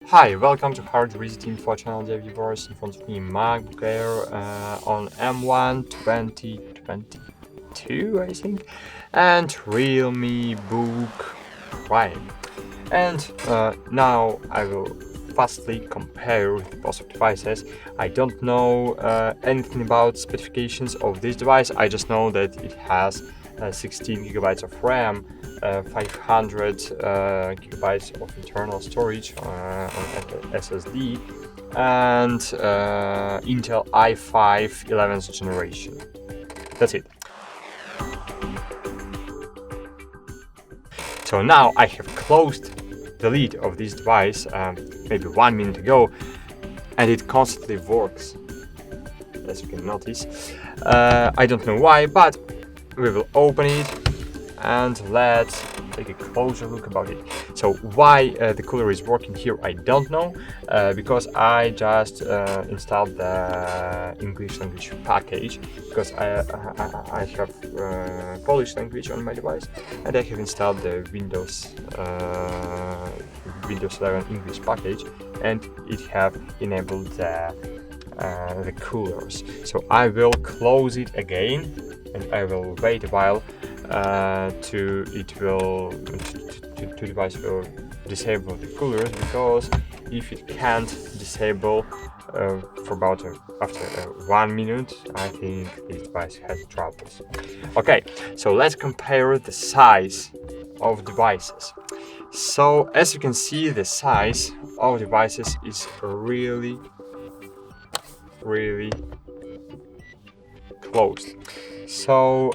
Hi, welcome to HardReset.Info channel, dear viewers. In front of me, MacBook Air on M1 2022, I think, and Realme Book Prime. And now I will fastly compare with both devices. I don't know anything about specifications of this device. I just know that it has 16 gigabytes of RAM, 500 gigabytes of internal storage on SSD, and Intel i5 11th generation. That's it. So now I have closed the lid of this device maybe 1 minute ago, and it constantly works, as you can notice. I don't know why, but we will open it and let's take a closer look about it. So why the cooler is working here, I don't know, because I just installed the English language package, because I have Polish language on my device, and I have installed the Windows 11 English package, and it have enabled the coolers. So I will close it again, and I will wait a while to device will disable the coolers, because if it can't disable for about after 1 minute, I think this device has troubles. Okay, so let's compare the size of devices. So as you can see, the size of devices is really close. So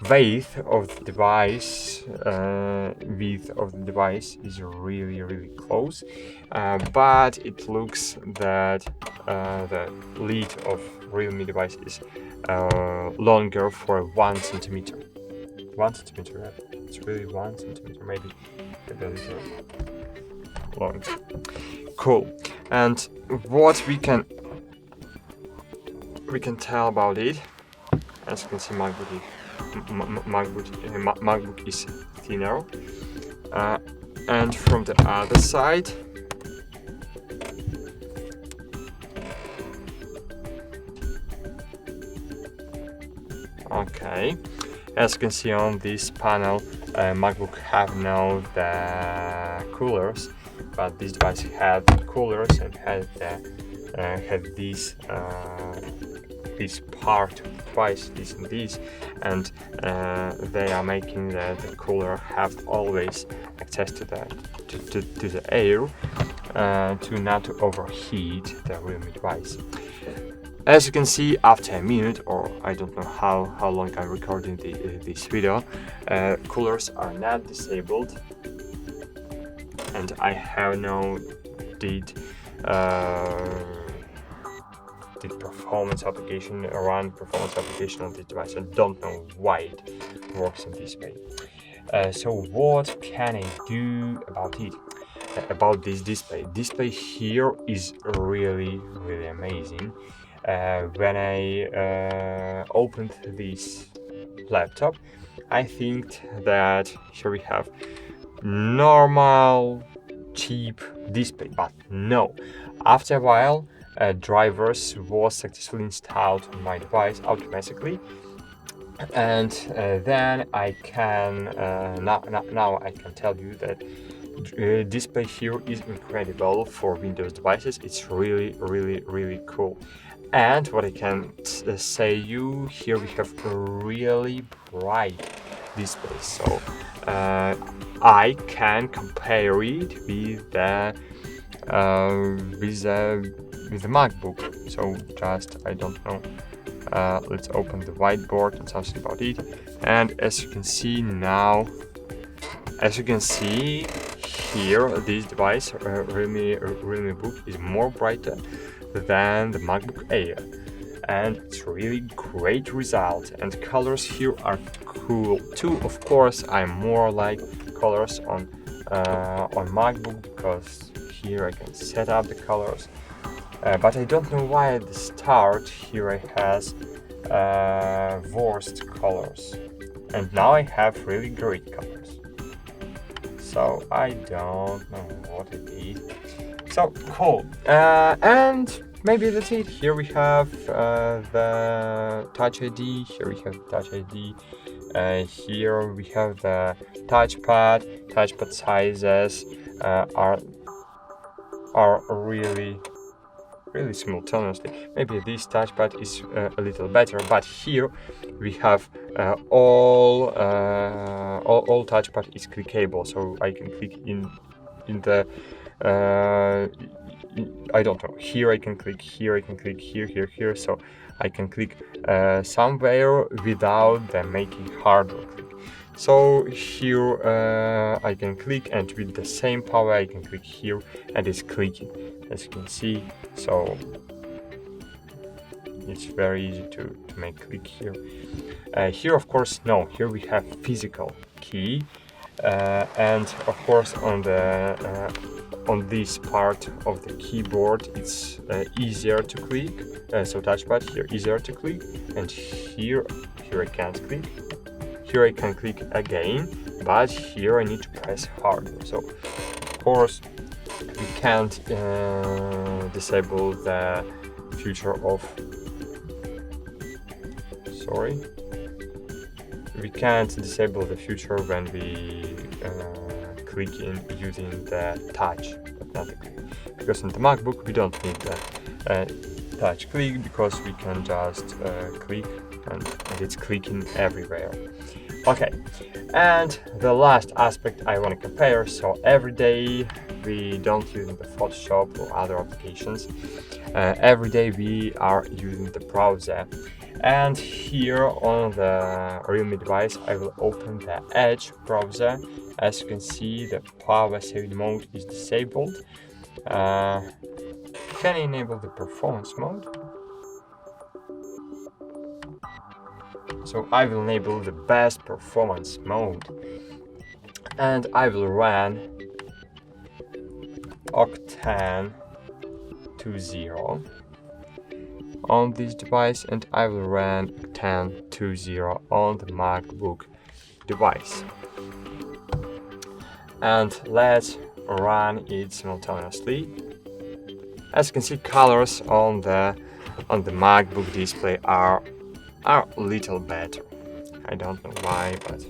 width of the device is really close, but it looks that the lid of Realme device is longer for 1 centimeter. 1 centimeter, right? It's really 1 centimeter, maybe a little long. Cool. And what we can tell about it, as you can see, MacBook is thinner, and from the other side, okay, as you can see on this panel, MacBook have now the coolers, but this device had coolers and had this part twice, this and this, and they are making the cooler have always access to the air to not overheat the Realme device. As you can see, after a minute, or I don't know how long I'm recording this video, coolers are not disabled, and I have no did performance application on this device. I don't know why it works in this way. So what can I do about it? About this display? Display here is really amazing. When I opened this laptop, I think that here we have normal cheap display, but no. After a while, drivers was successfully installed on my device automatically, and then I can now I can tell you that display here is incredible for Windows devices. It's really cool. And what I can say you, here we have a really bright display, so I can compare it with the MacBook. So just, I don't know, let's open the whiteboard and something about it. And as you can see now, here, this device, Realme Book, is more brighter than the MacBook Air, and it's really great result. And colors here are cool too. Of course, I'm more like colors on MacBook, because here I can set up the colors, but I don't know why at the start here I has worst colors, and now I have really great colors. so I don't know what it is. So cool, and maybe that's it. Here we have the Touch ID. Here we have Touch ID. Here we have the touchpad. Touchpad sizes are really simultaneously. Maybe this touchpad is a little better, but here we have all touchpad is clickable, so I can click in the I don't know, here I can click, here I can click, here, so I can click somewhere without them making hardware click. So here I can click, and with the same power I can click here, and it's clicking, as you can see. So it's very easy to make click here. Here, of course, no, here we have physical key, and of course on this part of the keyboard it's easier to click. So touchpad here easier to click, and here I can't click. Here I can click again, but here I need to press hardware. So of course we can't disable the feature of we can't disable the feature when we click in using the touch, but not the click, because in the MacBook we don't need the touch click, because we can just click and it's clicking everywhere. Okay, and the last aspect I want to compare. So every day we don't use the Photoshop or other applications. Every day we are using the browser. And here on the Realme device, I will open the Edge browser. As you can see, the power saving mode is disabled. Can I enable the performance mode? So I will enable the best performance mode, and I will run Octane 2.0 on this device, and I will run Octane 2.0 on the MacBook device. And let's run it simultaneously. As you can see, colors on the MacBook display are a little better. I don't know why, but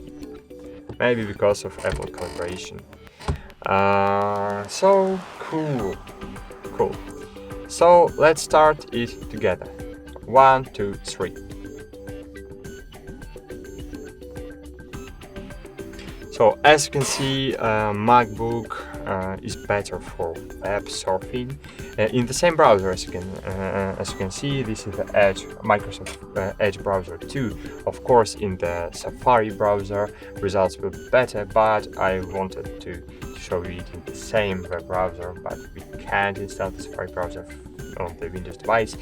maybe because of Apple calibration. So cool. So let's start it together. 1, 2, 3. So as you can see, MacBook is better for web surfing. In the same browser, as you can see, this is the Edge, Microsoft Edge browser 2. Of course, in the Safari browser, results will be better, but I wanted to show you it in the same web browser, but we can't install the Safari browser on the Windows device.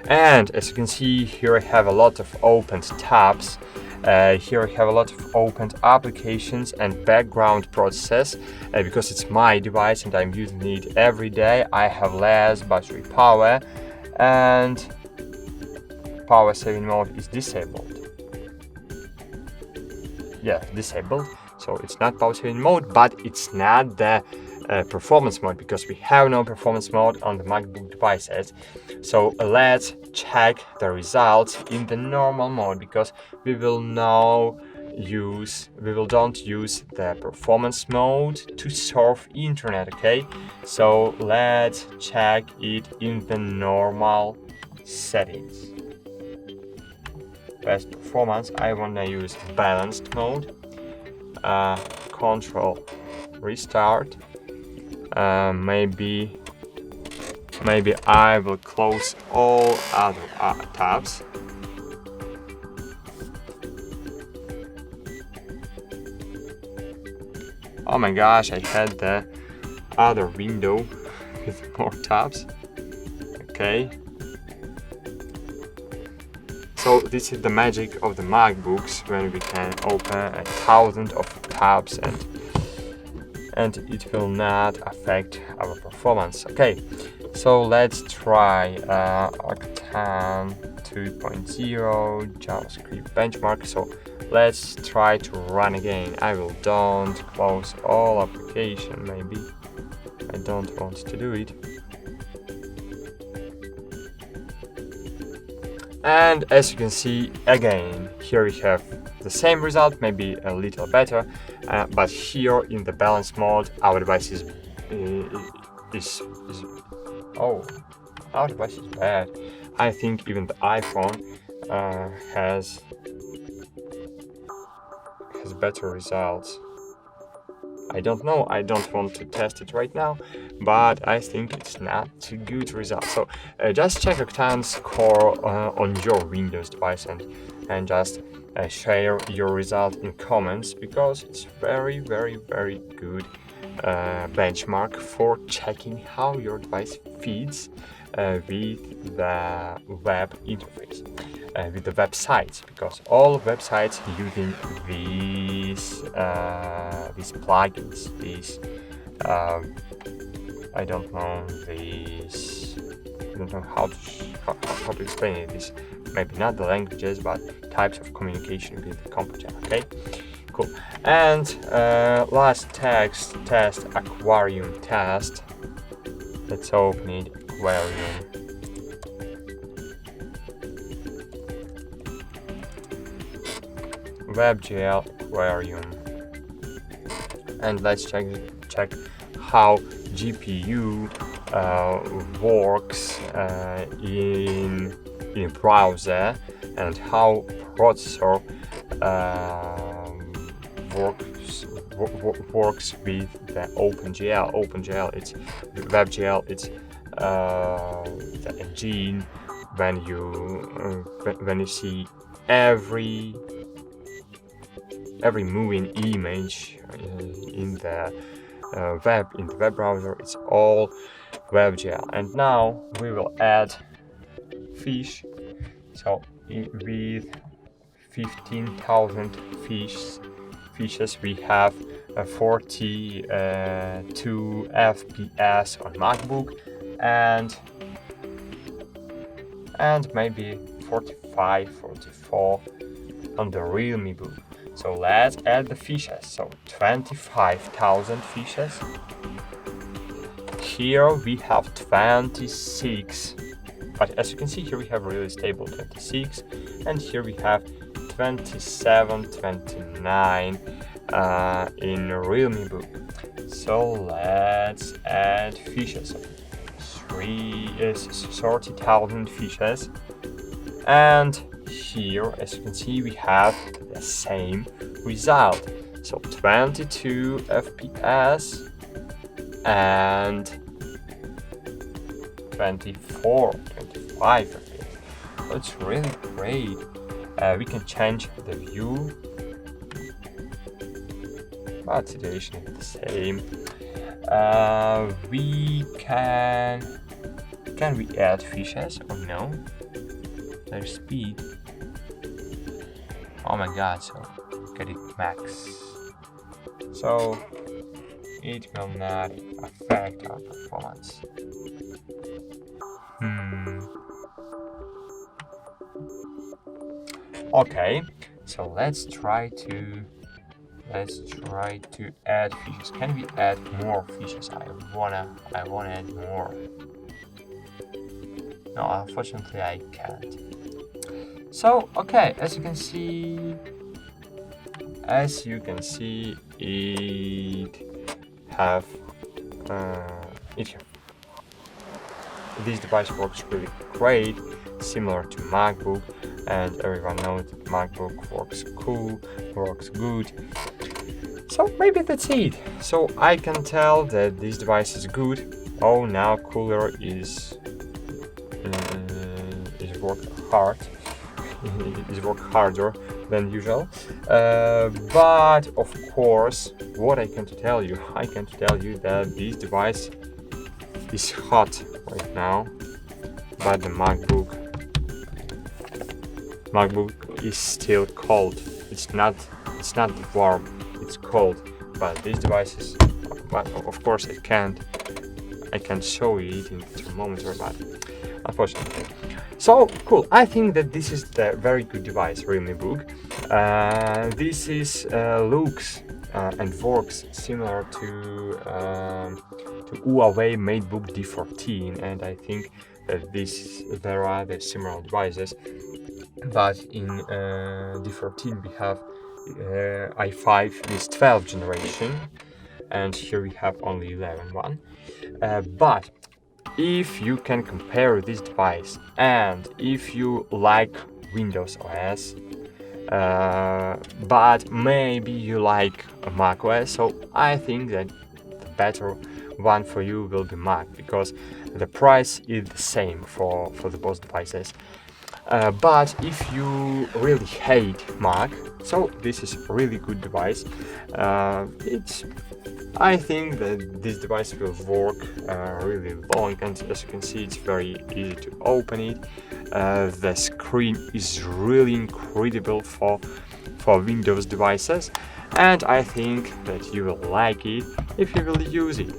And as you can see, here I have a lot of opened tabs. Here I have a lot of opened applications and background process. Because it's my device and I'm using it every day, I have less battery power, and power saving mode is disabled. Yeah, disabled. So it's not power saving mode, but it's not the performance mode, because we have no performance mode on the MacBook devices. So let's check the results in the normal mode, because we will don't use the performance mode to surf internet. Okay, so let's check it in the normal settings. Best performance, I want to use balanced mode. Control restart. Maybe I will close all other tabs. Oh my gosh, I had the other window with more tabs. Okay. So this is the magic of the MacBooks, when we can open 1,000 of tabs and it will not affect our performance. Okay, so let's try Octane 2.0 JavaScript benchmark. So let's try to run again. I will don't close all application, maybe. I don't want to do it. And as you can see, again, here we have the same result, maybe a little better, but here in the balance mode, our device is our device is bad. I think even the iPhone has better results. I don't know, I don't want to test it right now, but I think it's not too good result. So just check Octane score on your Windows device and just share your result in comments, because it's very good benchmark for checking how your device feeds with the web interface, with the websites, because all websites using these plugins, these I don't know how to explain it. This maybe not the languages, but types of communication with the computer. Okay, cool. And last test, aquarium test. Let's open it. Aquarium. WebGL Aquarium. And let's check how GPU works in browser, and how processor works with the OpenGL. OpenGL, it's WebGL, it's the engine when you see every moving image in the web browser. It's all WebGL. And now we will add fish. So with 15,000 fishes, we have 42 FPS on MacBook and maybe 45, 44 on the Realme Book. So let's add the fishes. So 25,000 fishes. Here we have 26, but as you can see, here we have really stable 26, and here we have 27, 29 in Realme Book. So let's add fishes. 30,000 fishes, and here, as you can see, we have the same result. So 22 FPS and 24, 25 FPS. So it's really great. We can change the view, but situation is the same. We can we add fishes or no? Their speed. Oh my god, so get it max. So it will not affect our performance. Okay, so let's try to add fishes. Can we add more fishes? I wanna add more. No, unfortunately I can't. So okay, as you can see, this device works really great, similar to MacBook, and everyone knows that MacBook works good. So maybe that's it. So I can tell that this device is good. Oh, now cooler is work harder than usual. But of course, what I can tell you that this device is hot right now, but the MacBook is still cold. It's not warm, it's cold. But this device is, well, of course I can't I can show you it in the thermometer, but unfortunately. So cool, I think that this is the very good device, Realme Book. This is looks and works similar to Huawei MateBook D14, and I think that there are the similar devices, but in D14 we have i5 this 12th generation, and here we have only 11 one. But if you can compare this device, and if you like Windows OS, but maybe you like Mac OS, so I think that the better one for you will be Mac, because the price is the same for the both devices. But if you really hate Mac, so this is a really good device. I think that this device will work really long, and as you can see, it's very easy to open it. The screen is really incredible for Windows devices, and I think that you will like it if you will use it.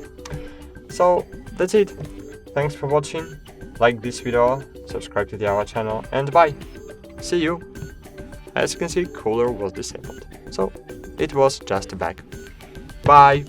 So that's it. Thanks for watching. Like this video, subscribe to our channel, and bye. See you. As you can see, cooler was disabled, so it was just a bug. Bye.